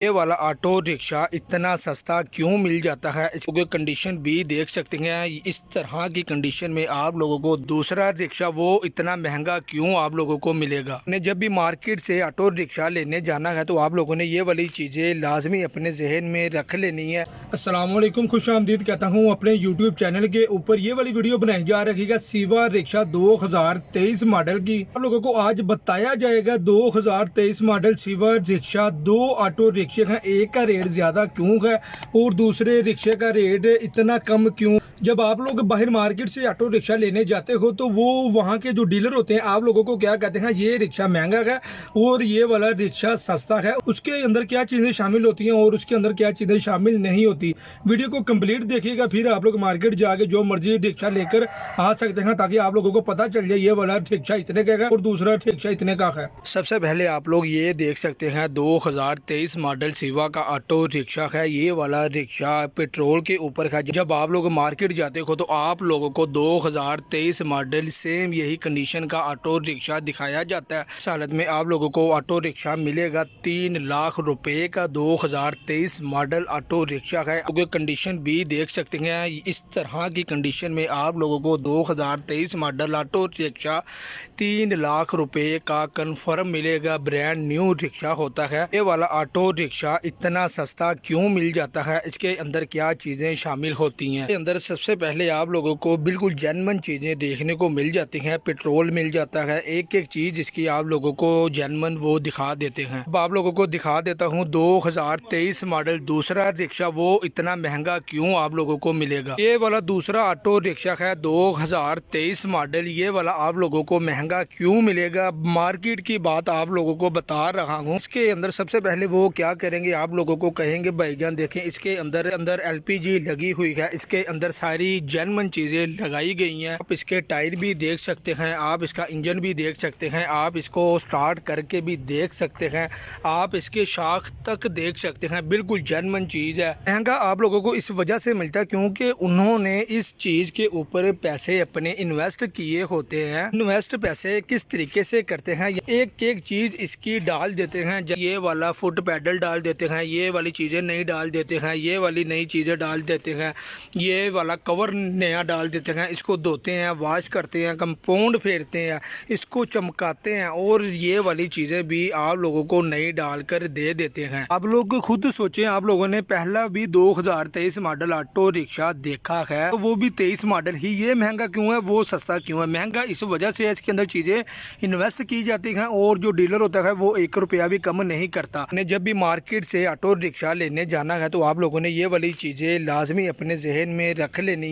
ये वाला auto rickshaw इतना सस्ता क्यों मिल जाता है, इसकी कंडीशन भी देख सकते हैं। इस तरह की कंडीशन में आप लोगों को दूसरा रिक्शा वो इतना महंगा क्यों आप लोगों को मिलेगा। ने जब भी मार्केट से ऑटो रिक्शा लेने जाना है तो आप लोगों ने ये वाली चीज़ें लाजमी अपने जहन में रख लेनी है। अस्सलाम वालेकुम, खुश आमदीद कहता हूँ अपने यूट्यूब चैनल के ऊपर। ये वाली वीडियो बनाई जा रही है सिवा रिक्शा 2023 मॉडल की। आप लोगों को आज बताया जाएगा 2023 मॉडल सिवा रिक्शा। दो ऑटो रिक्शा हैं, एक का रेट ज़्यादा क्यों है और दूसरे रिक्शे का रेट इतना कम क्यों। जब आप लोग बाहर मार्केट से ऑटो रिक्शा लेने जाते हो तो वो वहाँ के जो डीलर होते हैं आप लोगों को क्या कहते हैं, ये रिक्शा महंगा है और ये वाला रिक्शा सस्ता है। उसके अंदर क्या चीज़ें शामिल होती हैं और उसके अंदर क्या चीज़ें शामिल नहीं होती। वीडियो को कंप्लीट देखिएगा, फिर आप लोग मार्केट जाके जो मर्जी रिक्शा लेकर आ सकते हैं, ताकि आप लोगों को पता चल जाए ये वाला रिक्शा इतने का है और दूसरा रिक्शा इतने का है। सबसे पहले आप लोग ये देख सकते हैं 2023 मॉडल सिवा का ऑटो रिक्शा है। ये वाला रिक्शा पेट्रोल के ऊपर है। जब आप लोग मार्केट जाते हो तो आप लोगों को 2023 मॉडल सेम यही कंडीशन का ऑटो रिक्शा दिखाया जाता है। इस हालत में आप लोगों को ऑटो रिक्शा मिलेगा 3 लाख रुपए का 2023 मॉडल ऑटो रिक्शा है। क्योंकि कंडीशन भी देख सकते हैं। इस तरह की कंडीशन में आप लोगों को 2023 मॉडल ऑटो रिक्शा 3 लाख रुपए का कंफर्म मिलेगा। ब्रांड न्यू रिक्शा होता है। ये वाला ऑटो रिक्शा इतना सस्ता क्यों मिल जाता है, इसके अंदर क्या चीज़ें शामिल होती हैं। इसके अंदर सबसे पहले आप लोगों को बिल्कुल जेन्युइन चीज़ें देखने को मिल जाती हैं। पेट्रोल मिल जाता है, एक एक चीज़ इसकी आप लोगों को जेन्युइन वो दिखा देते हैं। अब आप लोगों को दिखा देता हूँ 2023 मॉडल दूसरा रिक्शा वो इतना महंगा क्यों आप लोगों को मिलेगा। ये वाला दूसरा ऑटो रिक्शा है 2023 मॉडल। ये वाला आप लोगों को महंगा क्यों मिलेगा, मार्केट की बात आप लोगों को बता रहा हूँ। इसके अंदर सबसे पहले वो क्या करेंगे, आप लोगों को कहेंगे भाईजान देखें इसके अंदर एलपीजी लगी हुई है, इसके अंदर सारी जेन्युइन चीज़ें लगाई गई हैं। आप इसके टायर भी देख सकते हैं, आप इसका इंजन भी देख सकते हैं, आप इसको स्टार्ट करके भी देख सकते हैं, आप इसके शाख तक देख सकते हैं। बिल्कुल जेन्युइन चीज़ है। महंगा आप लोगों को इस वजह से मिलता है क्योंकि उन्होंने इस चीज़ के ऊपर पैसे अपने इन्वेस्ट किए होते हैं। इन्वेस्ट पैसे किस तरीके से करते हैं, एक एक चीज़ इसकी डाल देते हैं। ये वाला फुट पैडल डाल देते हैं, ये वाली चीज़ें नहीं डाल देते हैं, ये वाली नई चीज़ें डाल देते हैं, ये वाला कवर नया डाल देते हैं, इसको धोते हैं, वॉश करते हैं, कंपाउंड फेरते हैं, इसको चमकाते हैं और ये वाली चीज़ें भी आप लोगों को नई डालकर दे देते हैं। आप लोग खुद सोचें, आप लोगों ने पहला भी 2023 मॉडल ऑटो रिक्शा देखा है तो वो भी 23 मॉडल ही। ये महंगा क्यों है, वो सस्ता क्यों है। महंगा इस वजह से इसके अंदर चीज़ें इन्वेस्ट की जाती हैं और जो डीलर होता है वो 1 रुपया भी कम नहीं करता। जब भी मार्केट से ऑटो रिक्शा लेने जाना है तो आप लोगों ने ये वाली चीज़ें लाजमी अपने जहन में रख लेनी है।